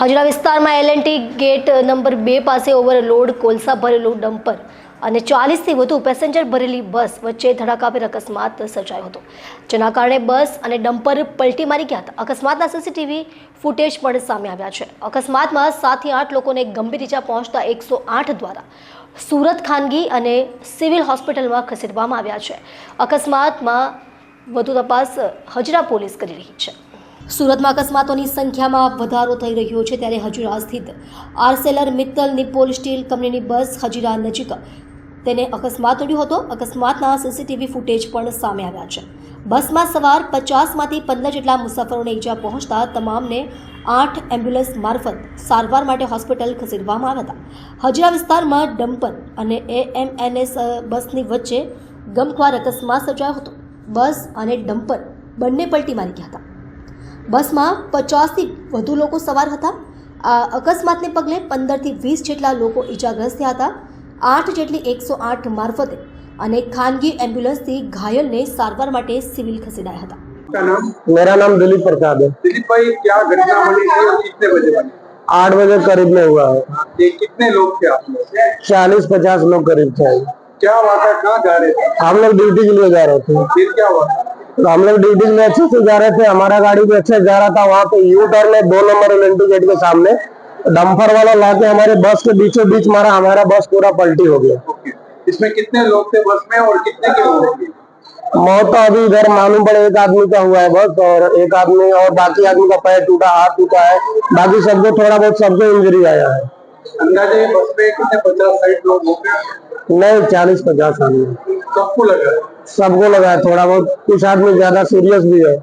હજરા વિસ્તારમાં L&T gate number 2 પાસે overload કોલસા ભરેલું ડમ્પર અને 40થી વધુ પેસેન્જર ભરેલી બસ વચ્ચે ધડાકાભેર અકસ્માત સર્જાયો હતો, જેના કારણે બસ અને ડમ્પર પલટી મારી ગયા હતા। અકસ્માતના સીસીટીવી ફૂટેજ પણ સામે આવ્યા છે। અકસ્માતમાં 7 થી 8 લોકોને ગંભીર ઈજા પહોંચતા 108 દ્વારા સુરત ખાનગી અને સિવિલ હોસ્પિટલમાં ખસેડવામાં આવ્યા છે। અકસ્માતમાં વધુ તપાસ હજરા પોલીસ કરી રહી છે। સુરતમાં અકસ્માતોની સંખ્યામાં વધારો થઈ રહ્યો છે, ત્યારે હજીરા સ્થિત આર્સેલર મિત્તલ નિપ્પોલ સ્ટીલ કંપનીની બસ હજીરા નજીક તેને અકસ્માત નડ્યો હતો। અકસ્માતના સીસીટીવી ફૂટેજ પણ સામે આવ્યા છે। બસમાં સવાર 50માંથી 15 જેટલા મુસાફરોને ઈજા પહોંચતા તમામને 8 એમ્બ્યુલન્સ મારફત સારવાર માટે હોસ્પિટલ ખસેડવામાં આવ્યા હતા। હજીરા વિસ્તારમાં ડમ્પર અને એએમએનએસ બસની વચ્ચે ગમખ્વાર અકસ્માત સર્જાયો હતો। બસ અને ડમ્પર બંને પલટી મારી ગયા હતા। બસમાં 50થી વધુ લોકો સવાર હતા। આ અકસ્માતને પગલે 15થી 20 જેટલા લોકો ઈજાગ્રસ્ત થયા હતા। 8 જેટલી 108 મારફતે અને ખાનગી એમ્બ્યુલન્સથી ઘાયલને સારવાર માટે સિવિલ ખસેડાયા હતા। मेरा नाम दिलीप प्रसाद है। दिलीप भाई, क्या घटना बनी थी और कितने बजे बनी? 8 बजे करीब में हुआ है। ये कितने लोग थे आप लोग? 40-50 लोग करीब थे। क्या हुआ था? कहाँ जा रहे थे? हम लोग ड्यूटी के लिए जा रहे थे। फिर क्या हुआ? तो हम लोग ड्यूटी के लिए अच्छे से जा रहे थे, हमारा गाड़ी भी अच्छे से जा रहा था। वहाँ पे यू टर्न में 2 नंबर एलएनटी गेट के सामने डंपर वाला लाके हमारे बस के बीचों बीच मारा, हमारा बस पूरा पलटी हो गया। ओके। इसमें कितने लोग थे बस में और कितने के लोग थे? मौत तो अभी इधर मालूम पड़े एक आदमी का हुआ है बस, और एक आदमी और बाकी आदमी का पैर टूटा, हाथ टूटा है। बाकी सबको थोड़ा बहुत सबको इंजरी आया है। अंदाजे बस में कितने 50-60 लोग होंगे? नहीं, 40-50 आदमी सबको लगा? सबको लगा है। थोड़ा बहुत कुछ आदमी ज्यादा सीरियस भी है।